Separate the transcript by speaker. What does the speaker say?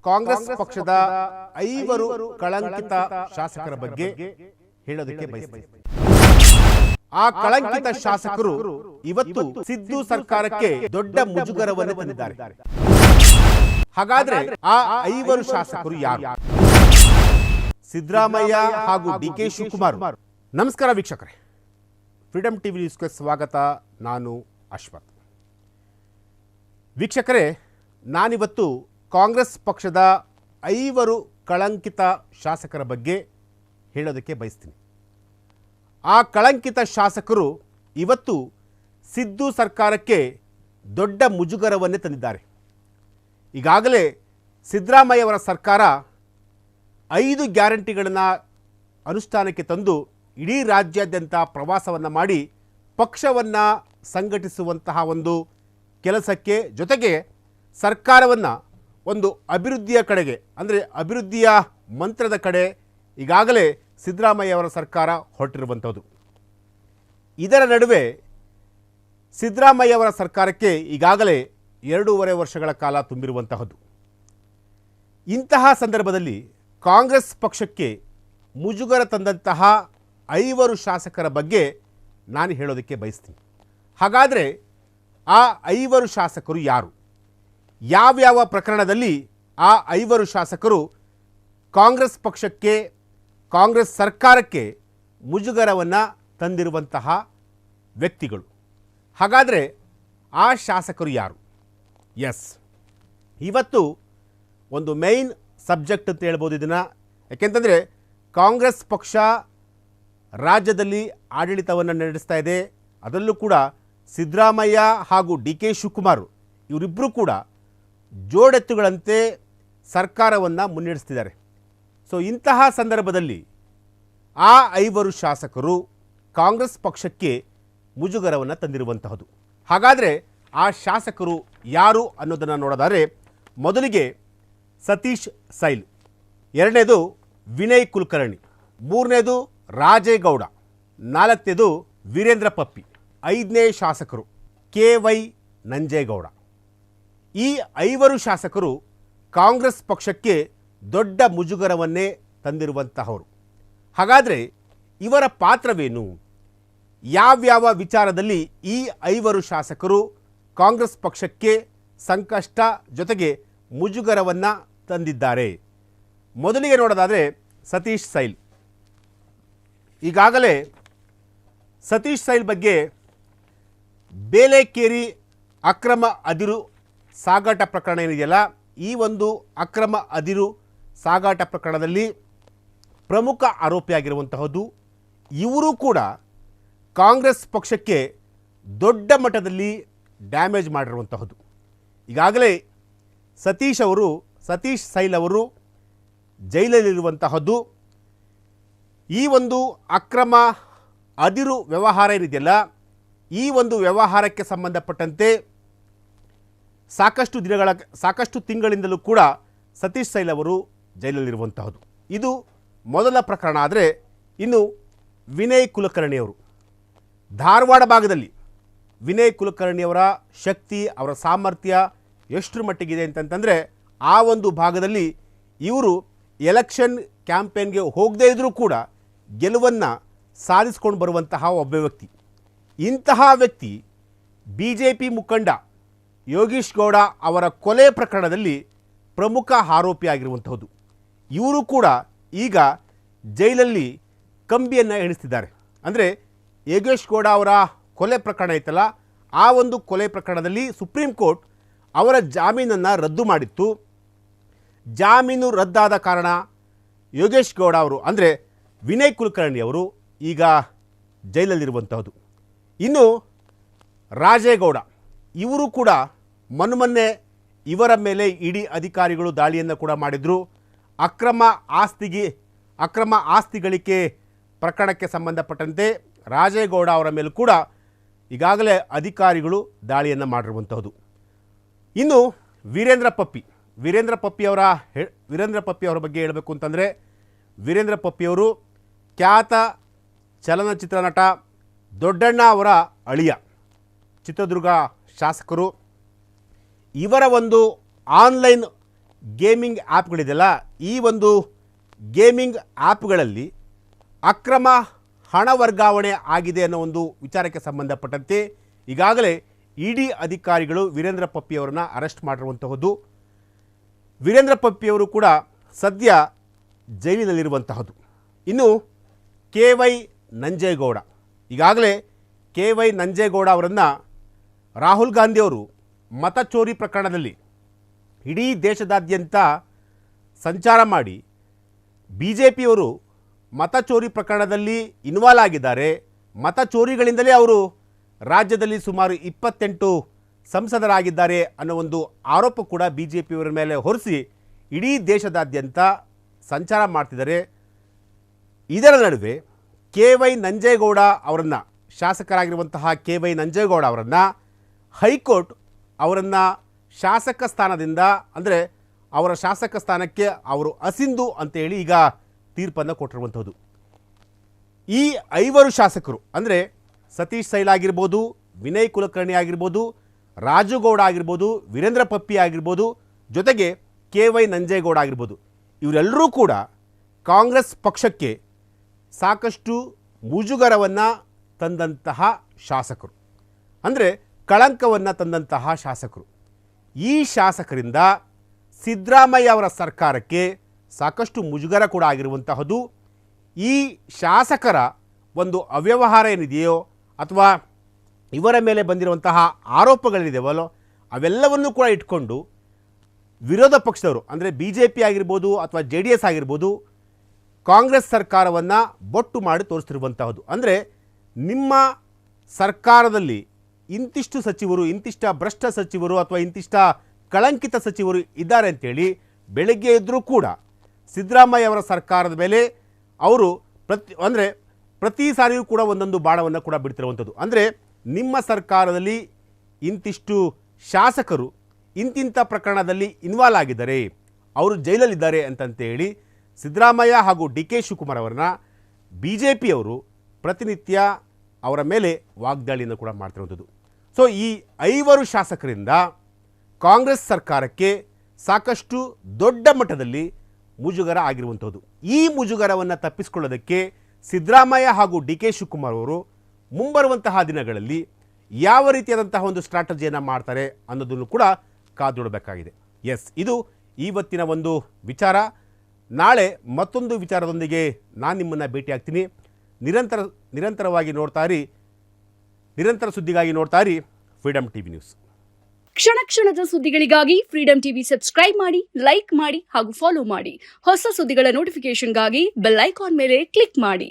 Speaker 1: ಕಾಂಗ್ರೆಸ್ ಪಕ್ಷದ 5 ಕಳಂಕಿತ ಶಾಸಕರ ಬಗ್ಗೆ ಹೇಳೋದಕ್ಕೆ ಬಯಸ್ತೀನಿ. ಆ ಕಳಂಕಿತ ಶಾಸಕರು ಇವತ್ತು ಸಿದ್ದು ಸರ್ಕಾರಕ್ಕೆ ದೊಡ್ಡ ಮುಜುಗರವನ್ನು ತಂದಿದ್ದಾರೆ. ಹಾಗಾದ್ರೆ ಆ 5 ಶಾಸಕರು ಯಾರು? ಸಿದ್ದರಾಮಯ್ಯ ಹಾಗೂ ಡಿ.ಕೆ. ಶಿವಕುಮಾರ್. ನಮಸ್ಕಾರ ವೀಕ್ಷಕರೇ, ಫ್ರೀಡಮ್ ಟಿವಿ ನ್ಯೂಸ್ಗೆ ಸ್ವಾಗತ. ನಾನು ಅಶ್ವಥ್. ವೀಕ್ಷಕರೇ, ನಾನಿವತ್ತು ಕಾಂಗ್ರೆಸ್ ಪಕ್ಷದ 5 ಕಳಂಕಿತ ಶಾಸಕರ ಬಗ್ಗೆ ಹೇಳೋದಕ್ಕೆ ಬಯಸ್ತೀನಿ. ಆ ಕಳಂಕಿತ ಶಾಸಕರು ಇವತ್ತು ಸಿದ್ದು ಸರ್ಕಾರಕ್ಕೆ ದೊಡ್ಡ ಮುಜುಗರವನ್ನೇ ತಂದಿದ್ದಾರೆ. ಈಗಾಗಲೇ ಸಿದ್ದರಾಮಯ್ಯವರ ಸರ್ಕಾರ 5 ಗ್ಯಾರಂಟಿಗಳನ್ನು ಅನುಷ್ಠಾನಕ್ಕೆ ತಂದು ಇಡೀ ರಾಜ್ಯಾದ್ಯಂತ ಪ್ರವಾಸವನ್ನು ಮಾಡಿ ಪಕ್ಷವನ್ನು ಸಂಘಟಿಸುವಂತಹ ಒಂದು ಕೆಲಸಕ್ಕೆ, ಜೊತೆಗೆ ಸರ್ಕಾರವನ್ನು ಒಂದು ಅಭಿವೃದ್ಧಿಯ ಕಡೆಗೆ, ಅಂದರೆ ಅಭಿವೃದ್ಧಿಯ ಮಂತ್ರದ ಕಡೆ ಈಗಾಗಲೇ ಸಿದ್ದರಾಮಯ್ಯವರ ಸರ್ಕಾರ ಹೊರಟಿರುವಂಥದ್ದು. ಇದರ ನಡುವೆ ಸಿದ್ದರಾಮಯ್ಯವರ ಸರ್ಕಾರಕ್ಕೆ ಈಗಾಗಲೇ 2.5 ವರ್ಷಗಳ ಕಾಲ ತುಂಬಿರುವಂತಹದ್ದು. ಇಂತಹ ಸಂದರ್ಭದಲ್ಲಿ ಕಾಂಗ್ರೆಸ್ ಪಕ್ಷಕ್ಕೆ ಮುಜುಗರ ತಂದಂತಹ 5 ಶಾಸಕರ ಬಗ್ಗೆ ನಾನು ಹೇಳೋದಕ್ಕೆ ಬಯಸ್ತೀನಿ. ಹಾಗಾದರೆ ಆ 5 ಶಾಸಕರು ಯಾರು? ಯಾವ್ಯಾವ ಪ್ರಕರಣದಲ್ಲಿ ಆ 5 ಶಾಸಕರು ಕಾಂಗ್ರೆಸ್ ಪಕ್ಷಕ್ಕೆ, ಕಾಂಗ್ರೆಸ್ ಸರ್ಕಾರಕ್ಕೆ ಮುಜುಗರವನ್ನು ತಂದಿರುವಂತಹ ವ್ಯಕ್ತಿಗಳು? ಹಾಗಾದರೆ ಆ ಶಾಸಕರು ಯಾರು? ಎಸ್, ಇವತ್ತು ಒಂದು ಮೇಯ್ನ್ ಸಬ್ಜೆಕ್ಟ್ ಅಂತ ಹೇಳ್ಬೋದು ಇದನ್ನು. ಯಾಕೆಂತಂದರೆ ಕಾಂಗ್ರೆಸ್ ಪಕ್ಷ ರಾಜ್ಯದಲ್ಲಿ ಆಡಳಿತವನ್ನು ನಡೆಸ್ತಾ ಇದೆ. ಅದರಲ್ಲೂ ಕೂಡ ಸಿದ್ದರಾಮಯ್ಯ ಹಾಗೂ ಡಿ.ಕೆ. ಶಿವಕುಮಾರ್ ಇವರಿಬ್ಬರು ಕೂಡ ಜೋಡೆತ್ತುಗಳಂತೆ ಸರ್ಕಾರವನ್ನು ಮುನ್ನಡೆಸ್ತಿದ್ದಾರೆ. ಸೊ ಇಂತಹ ಸಂದರ್ಭದಲ್ಲಿ ಆ 5 ಶಾಸಕರು ಕಾಂಗ್ರೆಸ್ ಪಕ್ಷಕ್ಕೆ ಮುಜುಗರವನ್ನು ತಂದಿರುವಂತಹದ್ದು. ಹಾಗಾದರೆ ಆ ಶಾಸಕರು ಯಾರು ಅನ್ನೋದನ್ನು ನೋಡೋದಾದರೆ, ಮೊದಲಿಗೆ ಸತೀಶ್ ಸೈಲ್, 2ನೇದು ವಿನಯ್ ಕುಲಕರ್ಣಿ, 3ನೇದು ರಾಜೇಗೌಡ, 4ನೇದು ವೀರೇಂದ್ರ ಪಪ್ಪಿ, 5ನೇ ಶಾಸಕರು ಕೆ.ವೈ. ನಂಜೇಗೌಡ. ಈ 5 ಶಾಸಕರು ಕಾಂಗ್ರೆಸ್ ಪಕ್ಷಕ್ಕೆ ದೊಡ್ಡ ಮುಜುಗರವನ್ನೇ ತಂದಿರುವಂತಹವರು. ಹಾಗಾದರೆ ಇವರ ಪಾತ್ರವೇನು? ಯಾವ್ಯಾವ ವಿಚಾರದಲ್ಲಿ ಈ 5 ಶಾಸಕರು ಕಾಂಗ್ರೆಸ್ ಪಕ್ಷಕ್ಕೆ ಸಂಕಷ್ಟ ಜೊತೆಗೆ ಮುಜುಗರವನ್ನು ತಂದಿದ್ದಾರೆ? ಮೊದಲಿಗೆ ನೋಡೋದಾದರೆ ಸತೀಶ್ ಸೈಲ್. ಈಗಾಗಲೇ ಸತೀಶ್ ಸೈಲ್ ಬಗ್ಗೆ ಬೇಲೆಕೇರಿ ಅಕ್ರಮ ಅದಿರು ಸಾಗಾಟ ಪ್ರಕರಣ ಏನಿದೆಯಲ್ಲ, ಈ ಒಂದು ಅಕ್ರಮ ಅದಿರು ಸಾಗಾಟ ಪ್ರಕರಣದಲ್ಲಿ ಪ್ರಮುಖ ಆರೋಪಿಯಾಗಿರುವಂತಹದ್ದು. ಇವರು ಕೂಡ ಕಾಂಗ್ರೆಸ್ ಪಕ್ಷಕ್ಕೆ ದೊಡ್ಡ ಮಟ್ಟದಲ್ಲಿ ಡ್ಯಾಮೇಜ್ ಮಾಡಿರುವಂತಹದ್ದು. ಈಗಾಗಲೇ ಸತೀಶ್ ಸೈಲ್ ಅವರು ಜೈಲಲ್ಲಿರುವಂತಹದ್ದು. ಈ ಒಂದು ಅಕ್ರಮ ಅದಿರು ವ್ಯವಹಾರ ಏನಿದೆಯಲ್ಲ, ಈ ಒಂದು ವ್ಯವಹಾರಕ್ಕೆ ಸಂಬಂಧಪಟ್ಟಂತೆ ಸಾಕಷ್ಟು ತಿಂಗಳಿಂದಲೂ ಕೂಡ ಸತೀಶ್ ಸೈಲ್ ಅವರು ಜೈಲಲ್ಲಿರುವಂತಹದ್ದು. ಇದು ಮೊದಲ ಪ್ರಕರಣ. ಆದರೆ ಇನ್ನು ವಿನಯ್ ಕುಲಕರ್ಣಿಯವರು, ಧಾರವಾಡ ಭಾಗದಲ್ಲಿ ವಿನಯ್ ಕುಲಕರ್ಣಿಯವರ ಶಕ್ತಿ, ಅವರ ಸಾಮರ್ಥ್ಯ ಎಷ್ಟರ ಮಟ್ಟಿಗಿದೆ ಅಂತಂತಂದರೆ, ಆ ಒಂದು ಭಾಗದಲ್ಲಿ ಇವರು ಎಲೆಕ್ಷನ್ ಕ್ಯಾಂಪೇನ್ಗೆ ಹೋಗದೇ ಇದ್ದರೂ ಕೂಡ ಗೆಲುವನ್ನು ಸಾಧಿಸ್ಕೊಂಡು ಬರುವಂತಹ ಒಬ್ಬ ವ್ಯಕ್ತಿ. ಇಂತಹ ವ್ಯಕ್ತಿ BJP ಮುಖಂಡ ಯೋಗೀಶ್ ಗೌಡ ಅವರ ಕೊಲೆ ಪ್ರಕರಣದಲ್ಲಿ ಪ್ರಮುಖ ಆರೋಪಿಯಾಗಿರುವಂತಹದ್ದು. ಇವರು ಕೂಡ ಈಗ ಜೈಲಲ್ಲಿ ಕಂಬಿಯನ್ನು ಎಣಿಸ್ತಿದ್ದಾರೆ. ಅಂದರೆ ಯೋಗೇಶ್ ಗೌಡ ಅವರ ಕೊಲೆ ಪ್ರಕರಣ ಐತಲ್ಲ, ಆ ಒಂದು ಕೊಲೆ ಪ್ರಕರಣದಲ್ಲಿ ಸುಪ್ರೀಂ ಕೋರ್ಟ್ ಅವರ ಜಾಮೀನನ್ನು ರದ್ದು ಮಾಡಿತ್ತು. ಜಾಮೀನು ರದ್ದಾದ ಕಾರಣ ಯೋಗೇಶ್ ಗೌಡ ಅವರು, ಅಂದರೆ ವಿನಯ್ ಕುಲಕರ್ಣಿ ಅವರು ಈಗ ಜೈಲಲ್ಲಿರುವಂತಹದ್ದು. ಇನ್ನು ರಾಜೇಗೌಡ, ಇವರು ಕೂಡ ಮೊನ್ನೆ ಇವರ ಮೇಲೆ ಇಡಿ ಅಧಿಕಾರಿಗಳು ದಾಳಿಯನ್ನು ಕೂಡ ಮಾಡಿದರು. ಅಕ್ರಮ ಆಸ್ತಿ ಗಳಿಕೆ ಪ್ರಕರಣಕ್ಕೆ ಸಂಬಂಧಪಟ್ಟಂತೆ ರಾಜೇಗೌಡ ಅವರ ಮೇಲೂ ಕೂಡ ಈಗಾಗಲೇ ಅಧಿಕಾರಿಗಳು ದಾಳಿಯನ್ನು ಮಾಡಿರುವಂತಹದ್ದು. ಇನ್ನು ವೀರೇಂದ್ರ ಪಪ್ಪಿ ಅವರ ಬಗ್ಗೆ ಹೇಳಬೇಕು ಅಂತಂದರೆ, ವೀರೇಂದ್ರ ಪಪ್ಪಿಯವರು ಖ್ಯಾತ ಚಲನಚಿತ್ರ ನಟ ದೊಡ್ಡಣ್ಣ ಅವರ ಅಳಿಯ, ಚಿತ್ರದುರ್ಗ ಶಾಸಕರು. ಇವರ ಒಂದು ಆನ್ಲೈನ್ ಗೇಮಿಂಗ್ ಆ್ಯಪ್ಗಳಿದೆಯಲ್ಲ, ಈ ಒಂದು ಗೇಮಿಂಗ್ ಆ್ಯಪ್ಗಳಲ್ಲಿ ಅಕ್ರಮ ಹಣ ವರ್ಗಾವಣೆ ಆಗಿದೆ ಅನ್ನೋ ಒಂದು ವಿಚಾರಕ್ಕೆ ಸಂಬಂಧಪಟ್ಟಂತೆ ಈಗಾಗಲೇ ಇಡಿ ಅಧಿಕಾರಿಗಳು ವೀರೇಂದ್ರ ಪಪ್ಪಿಯವರನ್ನು ಅರೆಸ್ಟ್ ಮಾಡಿರುವಂತಹದ್ದು. ವೀರೇಂದ್ರ ಪಪ್ಪಿಯವರು ಕೂಡ ಸದ್ಯ ಜೈಲಿನಲ್ಲಿರುವಂತಹದ್ದು. ಇನ್ನು KY ನಂಜೇಗೌಡ, ಈಗಾಗಲೇ KY ನಂಜೇಗೌಡ ಅವರನ್ನು ರಾಹುಲ್ ಗಾಂಧಿಯವರು ಮತ ಚೋರಿ ಪ್ರಕರಣದಲ್ಲಿ ಇಡೀ ದೇಶದಾದ್ಯಂತ ಸಂಚಾರ ಮಾಡಿ BJPಯವರು ಮತ ಚೋರಿ ಪ್ರಕರಣದಲ್ಲಿ ಇನ್ವಾಲ್ವ್ ಆಗಿದ್ದಾರೆ, ಮತ ಚೋರಿಗಳಿಂದಲೇ ಅವರು ರಾಜ್ಯದಲ್ಲಿ ಸುಮಾರು 28 ಸಂಸದರಾಗಿದ್ದಾರೆ ಅನ್ನೋ ಒಂದು ಆರೋಪ ಕೂಡ BJPಯವರ ಮೇಲೆ ಹೊರಿಸಿ ಇಡೀ ದೇಶದಾದ್ಯಂತ ಸಂಚಾರ ಮಾಡ್ತಿದ್ದಾರೆ. ಇದರ ನಡುವೆ KY ನಂಜೇಗೌಡ ಅವರನ್ನು, ಶಾಸಕರಾಗಿರುವಂತಹ KY ನಂಜೇಗೌಡ ಅವರನ್ನು ಹೈಕೋರ್ಟ್ ಅವರನ್ನು ಶಾಸಕ ಸ್ಥಾನದಿಂದ, ಅಂದರೆ ಅವರ ಶಾಸಕ ಸ್ಥಾನಕ್ಕೆ ಅವರು ಅಸಿಂಧು ಅಂತೇಳಿ ಈಗ ತೀರ್ಪನ್ನು ಕೊಟ್ಟಿರುವಂಥದ್ದು. ಈ 5 ಶಾಸಕರು ಅಂದರೆ ಸತೀಶ್ ಸೈಲ್ ಆಗಿರ್ಬೋದು, ವಿನಯ್ ಕುಲಕರ್ಣಿ ಆಗಿರ್ಬೋದು, ರಾಜುಗೌಡ ಆಗಿರ್ಬೋದು, ವೀರೇಂದ್ರ ಪಪ್ಪಿ ಆಗಿರ್ಬೋದು, ಜೊತೆಗೆ KY ನಂಜೇಗೌಡ ಆಗಿರ್ಬೋದು, ಇವರೆಲ್ಲರೂ ಕೂಡ ಕಾಂಗ್ರೆಸ್ ಪಕ್ಷಕ್ಕೆ ಸಾಕಷ್ಟು ಮುಜುಗರವನ್ನು ತಂದಂತಹ ಶಾಸಕರು, ಅಂದರೆ ಕಳಂಕವನ್ನು ತಂದಂತಹ ಶಾಸಕರು. ಈ ಶಾಸಕರಿಂದ ಸಿದ್ದರಾಮಯ್ಯ ಅವರ ಸರ್ಕಾರಕ್ಕೆ ಸಾಕಷ್ಟು ಮುಜುಗರ ಕೂಡ ಆಗಿರುವಂತಹದ್ದು. ಈ ಶಾಸಕರ ಒಂದು ಅವ್ಯವಹಾರ ಏನಿದೆಯೋ ಅಥವಾ ಇವರ ಮೇಲೆ ಬಂದಿರುವಂತಹ ಆರೋಪಗಳಿದೆಯಲ್ಲೋ ಅವೆಲ್ಲವನ್ನೂ ಕೂಡ ಇಟ್ಕೊಂಡು ವಿರೋಧ ಪಕ್ಷದವರು, ಅಂದರೆ BJP ಆಗಿರ್ಬೋದು ಅಥವಾ JDS ಆಗಿರ್ಬೋದು, ಕಾಂಗ್ರೆಸ್ ಸರ್ಕಾರವನ್ನು ಬೊಟ್ಟು ಮಾಡಿ ತೋರಿಸ್ತಿರುವಂತಹದ್ದು. ಅಂದರೆ ನಿಮ್ಮ ಸರ್ಕಾರದಲ್ಲಿ ಇಂತಿಷ್ಟು ಸಚಿವರು, ಇಂತಿಷ್ಟ ಭ್ರಷ್ಟ ಸಚಿವರು ಅಥವಾ ಇಂತಿಷ್ಟ ಕಳಂಕಿತ ಸಚಿವರು ಇದ್ದಾರೆ ಅಂತೇಳಿ ಬೆಳಗ್ಗೆ ಎದ್ದರೂ ಕೂಡ ಸಿದ್ದರಾಮಯ್ಯ ಅವರ ಸರ್ಕಾರದ ಮೇಲೆ ಅವರು ಪ್ರತಿ ಸಾರಿಯೂ ಕೂಡ ಒಂದೊಂದು ಬಾಣವನ್ನು ಕೂಡ ಬಿಡ್ತಿರುವಂಥದ್ದು. ಅಂದರೆ ನಿಮ್ಮ ಸರ್ಕಾರದಲ್ಲಿ ಇಂತಿಷ್ಟು ಶಾಸಕರು ಇಂತಿಂಥ ಪ್ರಕರಣದಲ್ಲಿ ಇನ್ವಾಲ್ವ್ ಆಗಿದ್ದಾರೆ, ಅವರು ಜೈಲಲ್ಲಿದ್ದಾರೆ ಅಂತಂತೇಳಿ ಸಿದ್ದರಾಮಯ್ಯ ಹಾಗೂ DK ಶಿವಕುಮಾರ್ ಅವರನ್ನ BJPಯವರು ಪ್ರತಿನಿತ್ಯ ಅವರ ಮೇಲೆ ವಾಗ್ದಾಳಿಯನ್ನು ಕೂಡ ಮಾಡ್ತಿರುವಂಥದ್ದು. ಸೊ ಈ 5 ಶಾಸಕರಿಂದ ಕಾಂಗ್ರೆಸ್ ಸರ್ಕಾರಕ್ಕೆ ಸಾಕಷ್ಟು ದೊಡ್ಡ ಮಟ್ಟದಲ್ಲಿ ಮುಜುಗರ ಆಗಿರುವಂಥದ್ದು. ಈ ಮುಜುಗರವನ್ನು ತಪ್ಪಿಸಿಕೊಳ್ಳೋದಕ್ಕೆ ಸಿದ್ದರಾಮಯ್ಯ ಹಾಗೂ DK ಶಿವಕುಮಾರ್ ಅವರು ಮುಂಬರುವಂತಹ ದಿನಗಳಲ್ಲಿ ಯಾವ ರೀತಿಯಾದಂತಹ ಒಂದು ಸ್ಟ್ರಾಟಜಿಯನ್ನು ಮಾಡ್ತಾರೆ ಅನ್ನೋದನ್ನು ಕೂಡ ಕಾದುನೋಡಬೇಕಾಗಿದೆ. ಇದು ಇವತ್ತಿನ ಒಂದು ವಿಚಾರ. ನಾಳೆ ಮತ್ತೊಂದು ವಿಚಾರದೊಂದಿಗೆ ನಾನು ನಿಮ್ಮನ್ನು ಭೇಟಿಯಾಗ್ತೀನಿ. ನಿರಂತರವಾಗಿ ನೋಡ್ತಾ ಇರಿ, ನಿರಂತರ ಸುದ್ದಿಗಾಗಿ ನೋಡ್ತಾ ಇರಿ ಫ್ರೀಡಮ್ ಟಿವಿ ನ್ಯೂಸ್.
Speaker 2: ಕ್ಷಣ ಕ್ಷಣದ ಸುದ್ದಿಗಳಿಗಾಗಿ ಫ್ರೀಡಮ್ ಟಿವಿ ಸಬ್ಸ್ಕ್ರೈಬ್ ಮಾಡಿ, ಲೈಕ್ ಮಾಡಿ ಹಾಗೂ ಫಾಲೋ ಮಾಡಿ. ಹೊಸ ಸುದ್ದಿಗಳ ನೋಟಿಫಿಕೇಶನ್ಗಾಗಿ ಬೆಲ್ ಐಕಾನ್ ಮೇಲೆ ಕ್ಲಿಕ್ ಮಾಡಿ.